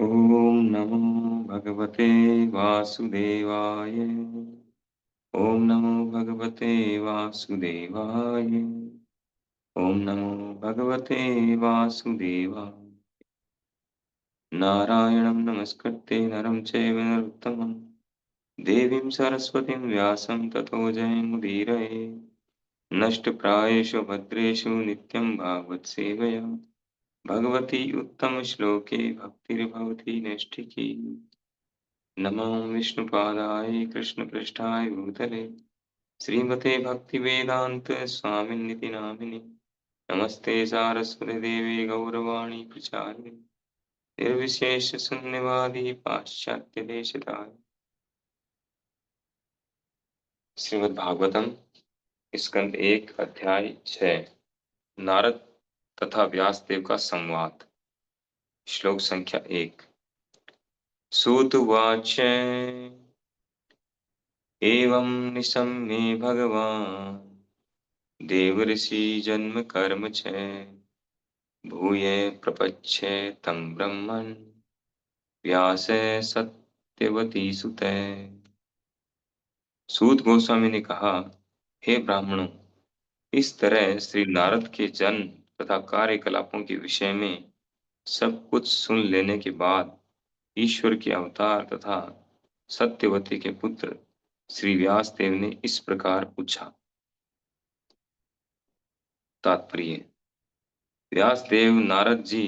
ओम नमो भगवते वासुदेवाय। ओम नमो भगवते वासुदेवाय। ओम नमो भगवते वासुदेवाय। नारायणं नमस्कृत्य नरं चैव नरोत्तमं देवीं सरस्वतीं व्यासं ततो जयमुदीरये। नष्टप्रायेषु भद्रेषु नित्यं भागवत सेवया भगवती उत्तमश्लोके भक्तिर्भवति नैष्ठिकी। नमो विष्णुपादाय कृष्णपृष्ठाय भूतले श्रीमते भक्तिवेदांत स्वामिन्निति नामिने। नमस्ते सारस्वती देवी गौरवाणी प्रचारिणे निर्विशेष शून्यवादी पाश्चात्य देशताय। श्रीमद् भागवतम स्कंद 1 अध्याय 6 नारद तथा व्यासदेव का संवाद। श्लोक संख्या 1। सूत उवाच एवं निशम्ये भगवान् देवर्षि जन्म कर्म च भूये प्रपच्छे तं ब्रह्मन् व्यासे सत्यवती सुते। सूत गोस्वामी ने कहा, हे ब्राह्मणों, इस तरह श्री नारद के जन्म तथा कार्यकलापों के विषय में सब कुछ सुन लेने के बाद ईश्वर के अवतार तथा सत्यवती के पुत्र श्री व्यासदेव ने इस प्रकार पूछा। तात्पर्य। व्यासदेव नारद जी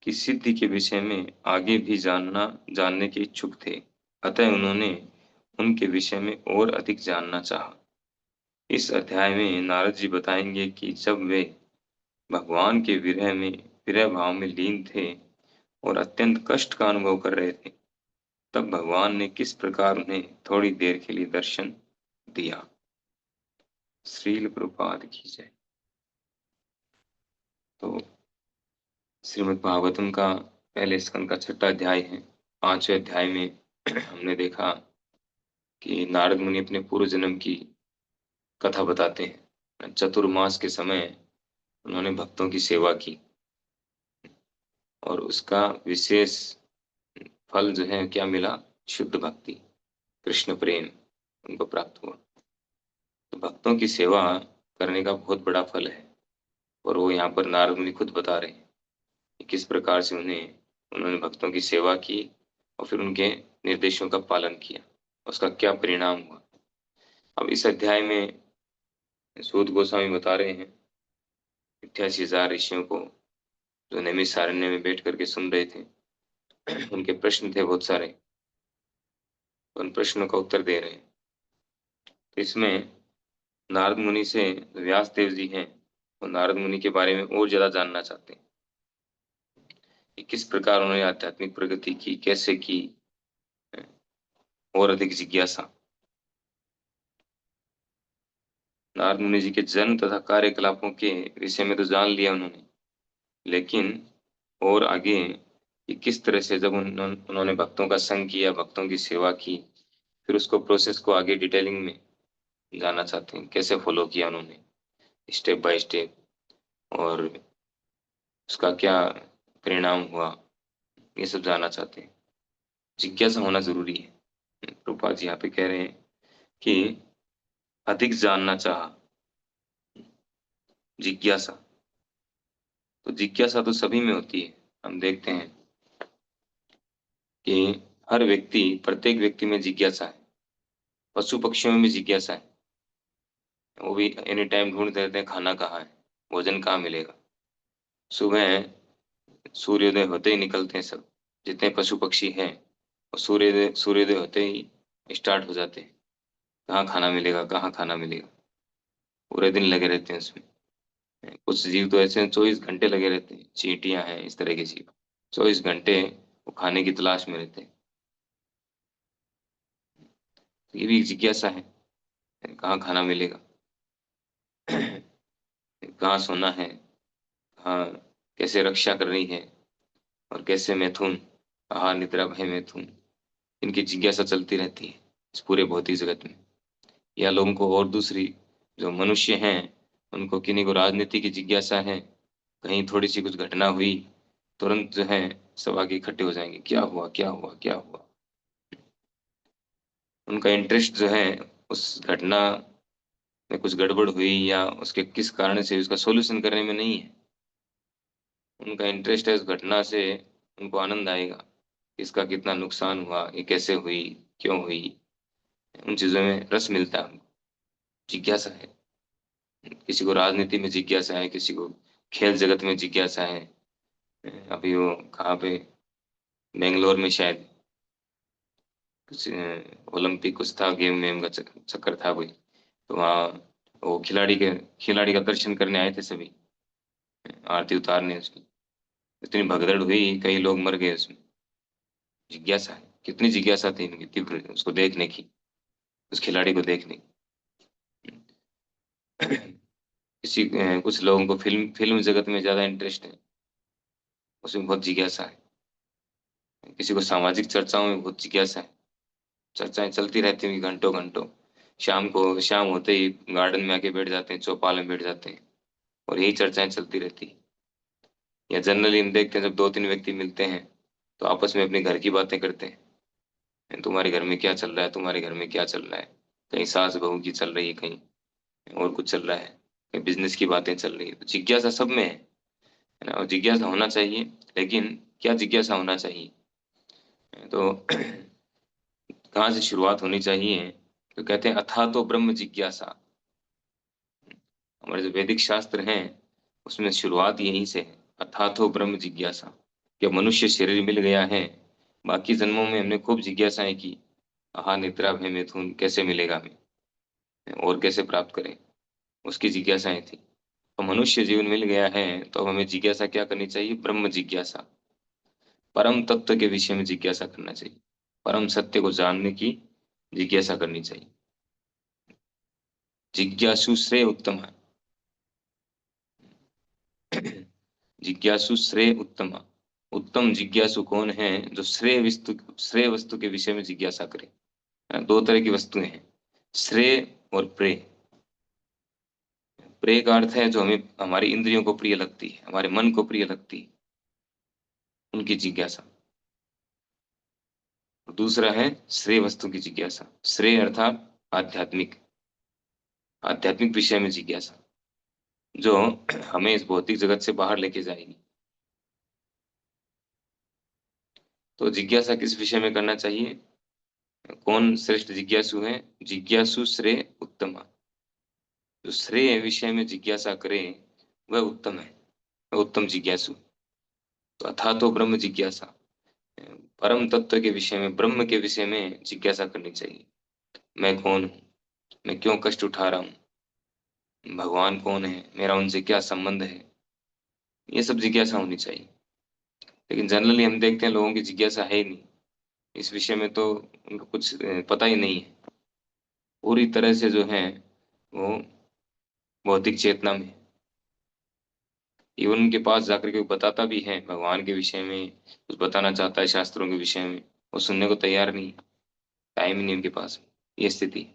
की सिद्धि के विषय में आगे भी जानने के इच्छुक थे, अतः उन्होंने उनके विषय में और अधिक जानना चाहा। इस अध्याय में नारद जी बताएंगे कि जब वे भगवान के विरह भाव में लीन थे और अत्यंत कष्ट का अनुभव कर रहे थे, तब भगवान ने किस प्रकार उन्हें थोड़ी देर के लिए दर्शन दिया। श्रील प्रभुपाद की जय। तो श्रीमद् भागवतम का पहले स्कंद का 6वां अध्याय है। 5वें अध्याय में हमने देखा कि नारद मुनि अपने पूर्व जन्म की कथा बताते हैं। चतुर्मास के समय उन्होंने भक्तों की सेवा की और उसका विशेष फल जो है क्या मिला? शुद्ध भक्ति, कृष्ण प्रेम उनको प्राप्त हुआ। तो भक्तों की सेवा करने का बहुत बड़ा फल है और वो यहाँ पर नारद मुनि खुद बता रहे हैं कि किस प्रकार से उन्होंने भक्तों की सेवा की और फिर उनके निर्देशों का पालन किया, उसका क्या परिणाम हुआ। अब इस अध्याय में सूत गोस्वामी बता रहे हैं 88,000 ऋषियों को जो नैमिषारण्य में बैठ करके सुन रहे थे। उनके प्रश्न थे बहुत सारे, उन प्रश्नों का उत्तर दे रहे हैं। तो इसमें नारद मुनि से व्यास देव जी हैं, वो नारद मुनि के बारे में और ज्यादा जानना चाहते हैं कि किस प्रकार उन्होंने आध्यात्मिक प्रगति की, कैसे की, और अधिक जिज्ञासा। नारद मुनि जी के जन्म तथा कार्यकलापों के विषय में तो जान लिया उन्होंने, लेकिन और आगे कि किस तरह से जब उन्होंने भक्तों का संग किया, भक्तों की सेवा की, फिर उसको प्रोसेस को आगे डिटेलिंग में जानना चाहते हैं, कैसे फॉलो किया उन्होंने स्टेप बाय स्टेप और उसका क्या परिणाम हुआ, ये सब जानना चाहते हैं। जिज्ञासा होना जरूरी है। प्रभुपाद जी यहाँ पे कह रहे हैं कि अधिक जानना चाहा, जिज्ञासा। तो जिज्ञासा तो सभी में होती है। हम देखते हैं कि हर व्यक्ति, प्रत्येक व्यक्ति में जिज्ञासा है। पशु पक्षियों में भी जिज्ञासा है, वो भी एनी टाइम ढूंढते रहते हैं खाना कहाँ है, भोजन कहाँ मिलेगा। सुबह सूर्योदय होते ही निकलते हैं सब, जितने पशु पक्षी हैं, और सूर्योदय होते ही स्टार्ट हो जाते हैं, कहाँ खाना मिलेगा, कहाँ खाना मिलेगा। पूरे दिन लगे रहते हैं उसमें। कुछ जीव तो ऐसे 24 घंटे लगे रहते हैं, चींटियां हैं, इस तरह के जीव 24 घंटे वो खाने की तलाश में रहते हैं। तो ये भी एक जिज्ञासा है, कहाँ खाना मिलेगा, कहाँ सोना है, कहाँ कैसे रक्षा करनी है, और कैसे मैथुन, आहार निद्रा भय मैथुन, इनकी जिज्ञासा चलती रहती है इस पूरे भौतिक जगत में। या लोगों को और दूसरी जो मनुष्य हैं, किन्हीं को राजनीति की जिज्ञासा है, कहीं थोड़ी सी कुछ घटना हुई, तुरंत जो है सब आगे इकट्ठे हो जाएंगे, क्या हुआ क्या हुआ क्या हुआ। उनका इंटरेस्ट जो है उस घटना में कुछ गड़बड़ हुई या उसके किस कारण से उसका सॉल्यूशन करने में नहीं है। उनका इंटरेस्ट है उस घटना से, उनको आनंद आएगा, इसका कितना नुकसान हुआ, ये कैसे हुई, क्यों हुई, उन चीजों में रस मिलता है उनको, जिज्ञासा है। किसी को राजनीति में जिज्ञासा है, किसी को खेल जगत में जिज्ञासा है। अभी वो कहाँ पे, बेंगलोर में शायद कुछ ओलंपिक कुछ था, गेम वेम का चक्कर था कोई, तो वहाँ वो खिलाड़ी का दर्शन करने आए थे सभी, आरती उतारने उसकी। इतनी भगदड़ हुई, कई लोग मर गए उसमें। जिज्ञासा है, कितनी जिज्ञासा थी इनकी तीव्र उसको देखने की, उस खिलाड़ी को देखने की। कुछ लोगों को फिल्म फिल्म जगत में ज्यादा इंटरेस्ट है, उसमें बहुत जिज्ञासा है। किसी को सामाजिक चर्चाओं में बहुत जिज्ञासा है, चर्चाएं चलती रहती हैं घंटों घंटों। शाम होते ही गार्डन में आके बैठ जाते हैं, चौपाल में बैठ जाते हैं, और यही चर्चाएं चलती रहती हैं। या जनरली हम देखते हैं जब दो तीन व्यक्ति मिलते हैं तो आपस में अपने घर की बातें करते हैं, तुम्हारे घर में क्या चल रहा है, तुम्हारे घर में क्या चल रहा है, कहीं सास बहू की चल रही है, कहीं और कुछ चल रहा है, कहीं बिजनेस की बातें चल रही है। तो जिज्ञासा सब में है ना, और जिज्ञासा होना चाहिए। लेकिन क्या जिज्ञासा होना चाहिए, तो कहाँ से शुरुआत होनी चाहिए, तो कहते हैं अथा तो ब्रह्म जिज्ञासा। हमारे जो वैदिक शास्त्र हैं उसमें शुरुआत यहीं से है, अथा तो ब्रह्म जिज्ञासा। कि मनुष्य शरीर मिल गया है, बाकी जन्मों में हमने खूब जिज्ञासाएं की, आहा निद्रा भय मिथुन कैसे मिलेगा हमें, और कैसे प्राप्त करें, उसकी जिज्ञासाएं थी। तो मनुष्य जीवन मिल गया है तो अब हमें जिज्ञासा क्या करनी चाहिए, ब्रह्म जिज्ञासा, परम तत्व के विषय में जिज्ञासा करना चाहिए, परम सत्य को जानने की जिज्ञासा करनी चाहिए। जिज्ञासु श्रेय उत्तम है। जिज्ञासु श्रेय उत्तम। उत्तम जिज्ञासु कौन है, जो श्रेय वस्तु के विषय में जिज्ञासा करे। दो तरह की वस्तुएं हैं, श्रेय और प्रेय। प्रेय का अर्थ है जो हमें हमारी इंद्रियों को प्रिय लगती है, हमारे मन को प्रिय लगती है, उनकी जिज्ञासा। और दूसरा है श्रेय वस्तु की जिज्ञासा, श्रेय अर्थात आध्यात्मिक, आध्यात्मिक विषय में जिज्ञासा, जो हमें इस भौतिक जगत से बाहर लेके जाएगी। तो जिज्ञासा किस विषय में करना चाहिए, कौन श्रेष्ठ जिज्ञासु है, जिज्ञासु श्रेय उत्तम। जो श्रेय विषय में जिज्ञासा करे वह उत्तम है, वह उत्तम जिज्ञासु। तो अथा तो ब्रह्म जिज्ञासा, परम तत्व के विषय में, ब्रह्म के विषय में जिज्ञासा करनी चाहिए। मैं कौन हूँ, मैं क्यों कष्ट उठा रहा हूँ, भगवान कौन है, मेरा उनसे क्या संबंध है, ये सब जिज्ञासा होनी चाहिए। लेकिन जनरली हम देखते हैं लोगों की जिज्ञासा है ही नहीं इस विषय में, तो उनको कुछ पता ही नहीं है, पूरी तरह से जो है वो भौतिक चेतना में। इवन उनके पास जाकर के वो बताता भी है भगवान के विषय में, कुछ बताना चाहता है शास्त्रों के विषय में, वो सुनने को तैयार नहीं, टाइम ही नहीं उनके पास, ये स्थिति है।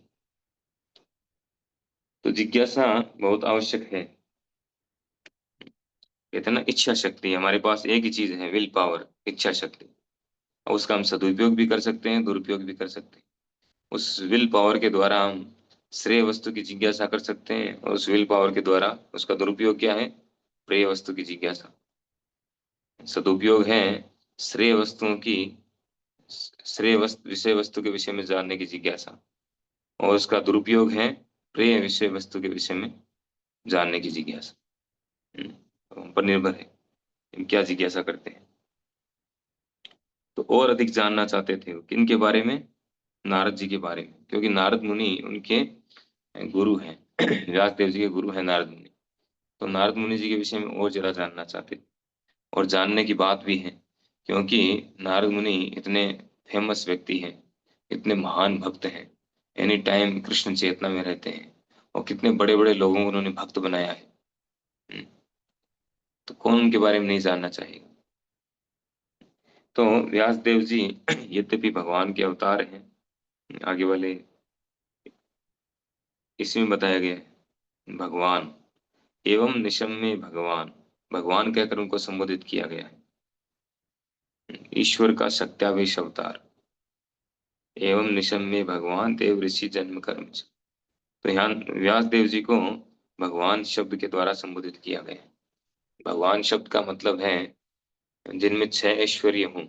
तो जिज्ञासा बहुत आवश्यक है। कहते हैं ना, इच्छा शक्ति, हमारे पास एक ही चीज है, विल पावर, इच्छा शक्ति। और उसका हम सदुपयोग भी कर सकते हैं, दुरुपयोग भी कर सकते हैं। उस विल पावर के द्वारा हम श्रेय वस्तु की जिज्ञासा कर सकते हैं, और उस विल पावर के द्वारा उसका दुरुपयोग क्या है, प्रेय वस्तु की जिज्ञासा। सदुपयोग है श्रेय वस्तुओं की, विषय वस्तु के विषय में जानने की जिज्ञासा, और उसका दुरुपयोग है प्रिय विषय वस्तु के विषय में जानने की जिज्ञासा। तो हम पर निर्भर है हम क्या जिज्ञासा करते हैं। तो और अधिक जानना चाहते थे वो किन के बारे में, नारद जी के बारे में, क्योंकि नारद मुनि उनके गुरु हैं। व्यासदेव जी के गुरु हैं नारद मुनि। तो नारद मुनि जी के विषय में और ज्यादा जानना चाहते थे, और जानने की बात भी है, क्योंकि नारद मुनि इतने फेमस व्यक्ति हैं, इतने महान भक्त हैं, एनी टाइम कृष्ण चेतना में रहते हैं, और कितने बड़े बड़े लोगों को उन्होंने भक्त बनाया है। हम्म, तो कौन उनके बारे में नहीं जानना चाहेगा। तो व्यासदेव जी यद्यपि भगवान के अवतार हैं, आगे वाले इसमें बताया गया है भगवान, एवं निशम्य भगवान, भगवान कहकर उनको संबोधित किया गया है। ईश्वर का सत्यावेश अवतार, एवं निशम्य भगवान देव ऋषि जन्म कर्म च। तो यहाँ व्यास देव जी को भगवान शब्द के द्वारा संबोधित किया गया है। भगवान शब्द का मतलब है जिनमें 6 ऐश्वर्य हों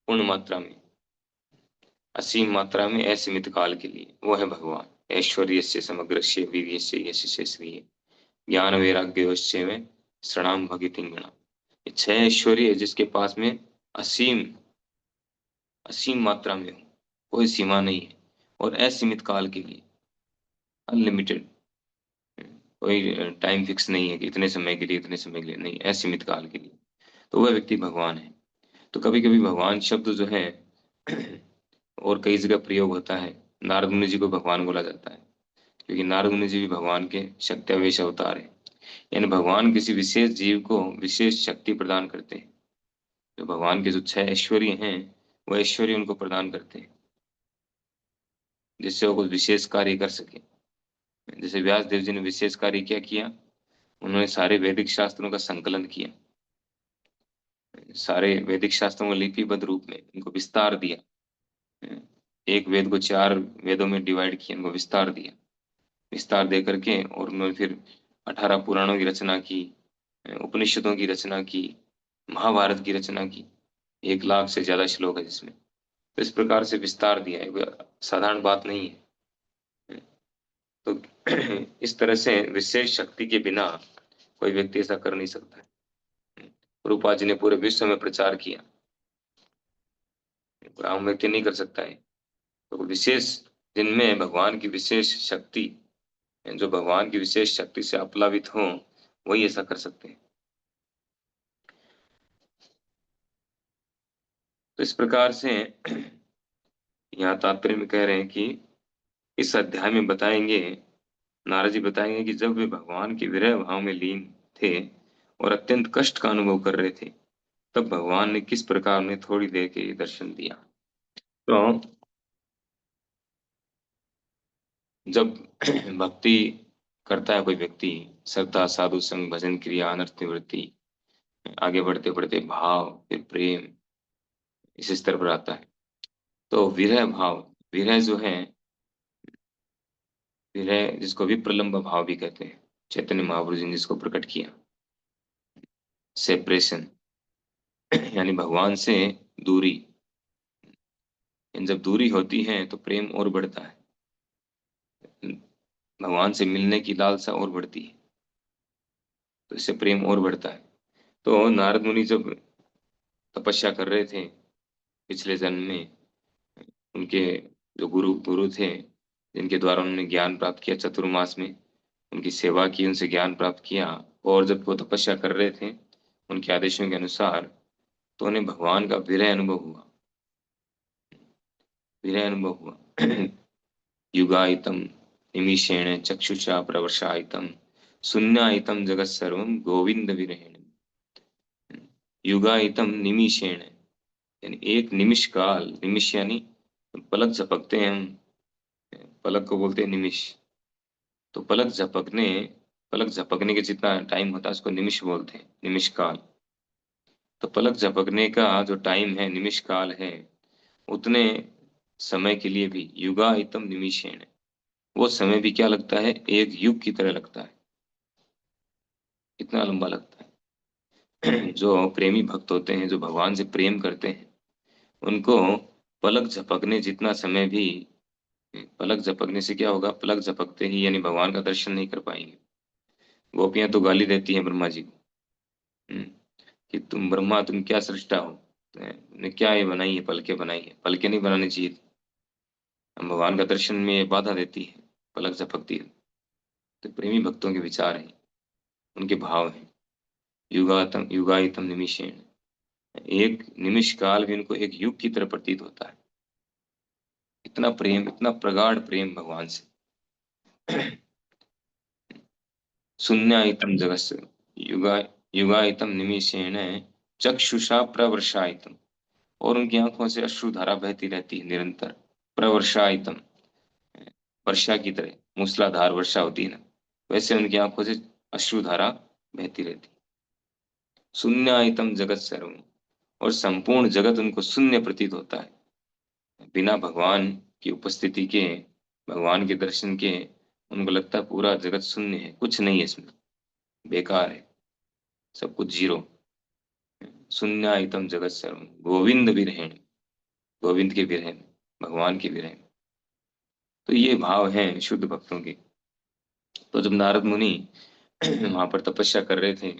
पूर्ण मात्रा में, असीम मात्रा में, असीमित काल के लिए, वो है भगवान। ऐश्वर्य से समग्रस्य वीर्यस्य यशस्य श्रिय ज्ञान वैराग्यस्य में शरणाम भगितिंगणा। ये 6 ऐश्वर्य है जिसके पास में असीम असीम मात्रा में हो, कोई सीमा नहीं है, और असीमित काल के लिए, अनलिमिटेड, कोई टाइम फिक्स नहीं है कि इतने समय के लिए, इतने समय के लिए नहीं, असीमित काल के लिए, तो वह व्यक्ति भगवान है। तो कभी कभी भगवान शब्द जो है और कई जगह प्रयोग होता है। नारद मुनि जी को भगवान बोला जाता है, क्योंकि नारद मुनि जी भी भगवान के शक्त्यावेश अवतार है। यानी भगवान किसी विशेष जीव को विशेष शक्ति प्रदान करते हैं। जो भगवान के जो 6 ऐश्वर्य हैं, वो ऐश्वर्य उनको प्रदान करते हैं, जिससे वो कुछ विशेष कार्य कर सके। जैसे व्यास देव जी ने विशेष कार्य क्या किया, उन्होंने सारे वैदिक शास्त्रों का संकलन किया, सारे वैदिक शास्त्रों को लिपिबद्ध रूप में उनको विस्तार दिया। एक वेद को 4 वेदों में डिवाइड किया, उनको विस्तार दिया, विस्तार दे करके, और उन्होंने फिर 18 पुराणों की रचना की, उपनिषदों की रचना की, महाभारत की रचना की। 1 लाख से ज्यादा श्लोक है जिसमें। तो इस प्रकार से विस्तार दिया है, कोई साधारण बात नहीं है। तो इस तरह से विशेष शक्ति के बिना कोई व्यक्ति ऐसा कर नहीं सकता है। रूपा जी ने पूरे विश्व में प्रचार किया, आम व्यक्ति नहीं कर सकता है। तो विशेष, जिनमें भगवान की विशेष शक्ति, जो भगवान की विशेष शक्ति से अपलावित हो, वही ऐसा कर सकते हैं। तो इस प्रकार से यहाँ तात्पर्य में कह रहे हैं कि इस अध्याय में बताएंगे, नारद जी बताएंगे कि जब वे भगवान के विरह भाव में लीन थे और अत्यंत कष्ट का अनुभव कर रहे थे, तब भगवान ने किस प्रकार उन्हें थोड़ी देर के लिए दर्शन दिया। तो जब भक्ति करता है कोई व्यक्ति, श्रद्धा, साधु संग, भजन क्रिया, अनर्थ निवृत्ति, आगे बढ़ते बढ़ते भाव, फिर प्रेम, इस स्तर पर आता है। तो विरह भाव, विरह जो है, विरह जिसको विप्रलंब भाव भी कहते हैं, चैतन्य महाप्रभु जी ने जिसको प्रकट किया, सेपरेशन, यानी भगवान से दूरी। जब दूरी होती है तो प्रेम और बढ़ता है, भगवान से मिलने की लालसा और बढ़ती है, तो इससे प्रेम और बढ़ता है। तो नारद मुनि जब तपस्या कर रहे थे पिछले जन्म में, उनके जो गुरु गुरु थे, जिनके द्वारा उन्होंने ज्ञान प्राप्त किया चतुर्मास में, उनकी सेवा की, उनसे ज्ञान प्राप्त किया, और जब वो तपस्या कर रहे थे उनके आदेशों के अनुसार, तो उन्हें भगवान का विरह अनुभव हुआ, विरह अनुभव हुआ। युगायतम निमिषेण चक्षुषा प्रवशायतम शून्यायतम जगत सर्वम गोविंद विरहेण। युगायतम निमिषेण, यानी एक निमिष काल, निमिष यानी पलक झपकते हैं हम, पलक को बोलते हैं निमिष। तो पलक झपकने के जितना टाइम होता है उसको निमिष बोलते हैं, निमिष काल। तो पलक झपकने का जो टाइम है, निमिष काल है, उतने समय के लिए भी युगायतम निमिषेण, वो समय भी क्या लगता है, एक युग की तरह लगता है, इतना लंबा लगता है। जो प्रेमी भक्त होते हैं, जो भगवान से प्रेम करते हैं, उनको पलक झपकने जितना समय भी, पलक झपकने से क्या होगा, पलक झपकते ही यानी भगवान का दर्शन नहीं कर पाएंगे। गोपियां तो गाली देती हैं ब्रह्मा जी को, हम्म, कि तुम ब्रह्मा, तुम क्या सृष्टा हो, ने क्या ये बनाई है, पलके बनाई है, पलके नहीं बनानी चाहिए थी। हम भगवान का दर्शन में ये बाधा देती है, पलक झपकती है। तो प्रेमी भक्तों के विचार हैं, उनके भाव हैं। युगातम युगायतम निमिषेण, एक निमिष काल भी उनको एक युग की तरह प्रतीत होता है। इतना प्रेम, इतना प्रगाढ़ प्रेम भगवान से। शून्यायतम जगस्य, युगा युगायतम निमिषेण चक्षुषा प्रवर्षायतम, और उनकी आंखों से अश्रुधारा बहती रहती है निरंतर। प्रवर्षायतम, वर्षा की तरह, मूसलाधार वर्षा होती है ना, वैसे उनकी आंखों से अश्रुधारा बहती रहती है। शून्यायतम जगत सर्वम, और संपूर्ण जगत उनको शून्य प्रतीत होता है। बिना भगवान की उपस्थिति के, भगवान के दर्शन के उनको लगता है पूरा जगत शून्य है, कुछ नहीं है इसमें, बेकार है, सब कुछ जीरो। शून्यायतम जगत सर्वम गोविंद विरहेण, गोविंद के विरह में, भगवान के विरह में। तो ये भाव हैं शुद्ध भक्तों के। तो जब नारद मुनि वहां पर तपस्या कर रहे थे,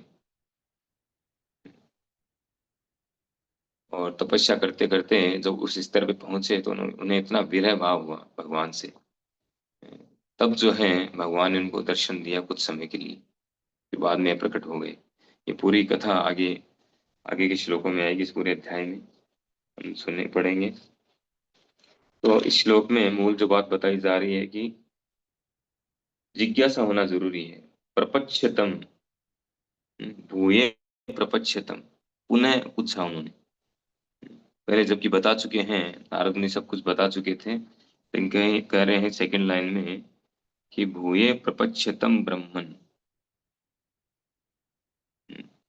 और तपस्या करते करते जब उस स्तर पे पहुंचे, तो उन्हें इतना विरह भाव हुआ भगवान से। तब जो है भगवान ने उनको दर्शन दिया कुछ समय के लिए, फिर बाद में प्रकट हो गए। ये पूरी कथा आगे आगे के श्लोकों में आएगी, इस पूरे अध्याय में हम सुनने पड़ेंगे। तो इस श्लोक में मूल जो बात बताई जा रही है कि जिज्ञासा होना जरूरी है। प्रपच्यतम, भूये प्रपच्यतम, पुनः पूछा उन्होंने। पहले जबकि बता चुके हैं, नारद मुनि सब कुछ बता चुके थे, लेकिन कह रहे हैं सेकंड लाइन में कि भूये प्रपच्यतम ब्रह्मन।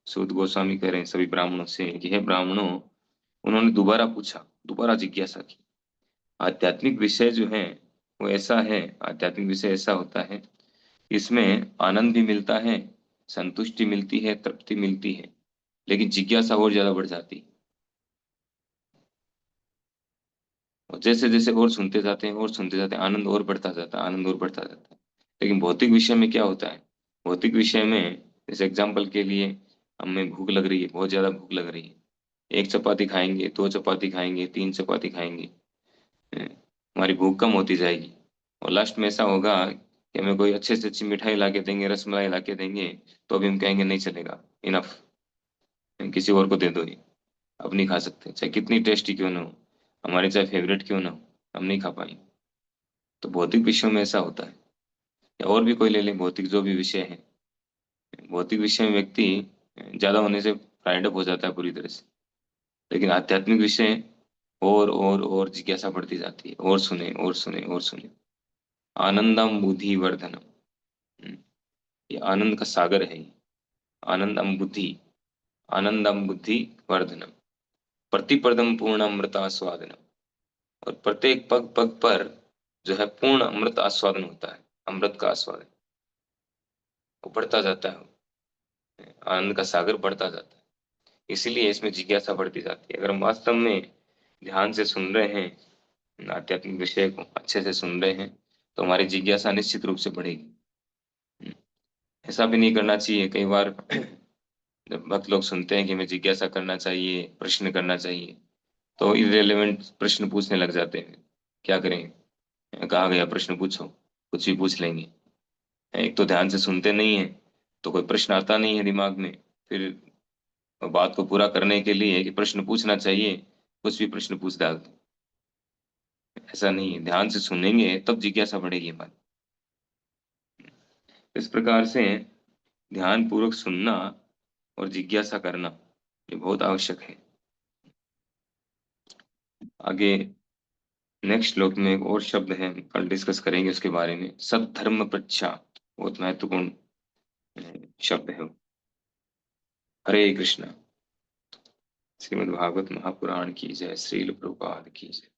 सूत गोस्वामी कह रहे हैं सभी ब्राह्मणों से कि हे ब्राह्मणों, उन्होंने दोबारा पूछा, दोबारा जिज्ञासा की। आध्यात्मिक विषय जो है वो ऐसा है, आध्यात्मिक विषय ऐसा होता है, इसमें आनंद भी मिलता है, संतुष्टि मिलती है, तृप्ति मिलती है, लेकिन जिज्ञासा और ज्यादा बढ़ जाती है। और जैसे जैसे और सुनते जाते हैं, और सुनते जाते हैं, आनंद और बढ़ता जाता है, आनंद और बढ़ता जाता है। लेकिन भौतिक विषय में क्या होता है, भौतिक विषय में जैसे एग्जाम्पल के लिए, हमें भूख लग रही है, बहुत ज्यादा भूख लग रही है, एक चपाती खाएंगे, दो चपाती खाएंगे, तीन चपाती खाएंगे, हमारी भूख कम होती जाएगी। और लास्ट में ऐसा होगा कि हमें कोई अच्छे से अच्छी मिठाई ला के देंगे, रसमलाई ला के देंगे, तो अभी हम कहेंगे नहीं चलेगा, इनफ, किसी और को दे दो ये, अब नहीं खा सकते, चाहे कितनी टेस्टी क्यों ना हो, हमारी चाहे फेवरेट क्यों ना हो, हम नहीं खा पाएंगे। तो भौतिक विषयों में ऐसा होता है। या और भी कोई ले लें, भौतिक जो भी विषय है, भौतिक विषय में व्यक्ति ज्यादा होने से फ्राइड अप हो जाता है पूरी तरह से। लेकिन आध्यात्मिक विषय और जिज्ञासा बढ़ती जाती है, और सुने और सुने और सुने। आनंदम बुद्धि वर्धनम, ये आनंद का सागर है ये। आनंदम बुद्धि, आनंदम बुद्धि वर्धनम, प्रतिपदम पूर्ण अमृत आस्वादनम, और प्रत्येक पग पग पर जो है पूर्ण अमृत आस्वादन होता है, अमृत का आस्वादन वो बढ़ता जाता है, आनंद का सागर बढ़ता जाता है। इसीलिए इसमें जिज्ञासा बढ़ती जाती है। अगर हम वास्तव में ध्यान से सुन रहे हैं, आध्यात्मिक विषय को अच्छे से सुन रहे हैं, तो हमारी जिज्ञासा निश्चित रूप से बढ़ेगी। ऐसा भी नहीं करना चाहिए कई बार जब भक्त लोग सुनते हैं कि हमें जिज्ञासा करना चाहिए, प्रश्न करना चाहिए, तो इररिलेवेंट प्रश्न पूछने लग जाते हैं। क्या करें, कहा गया प्रश्न पूछो, कुछ भी पूछ लेंगे। एक तो ध्यान से सुनते नहीं है, तो कोई प्रश्न आता नहीं है दिमाग में, फिर बात को पूरा करने के लिए कि प्रश्न पूछना चाहिए, कुछ भी प्रश्न पूछ डालते। ऐसा नहीं है, ध्यान से सुनेंगे तब जिज्ञासा बढ़ेगी हमारी। इस प्रकार से ध्यान पूर्वक सुनना और जिज्ञासा करना ये बहुत आवश्यक है। आगे नेक्स्ट श्लोक में एक और शब्द है, कल डिस्कस करेंगे उसके बारे में, सद्धर्म प्रच्छा, बहुत महत्वपूर्ण शब्द है वो। हरे कृष्ण। श्रीमद् भागवत महापुराण की जय, श्रील प्रभुपाद की जय।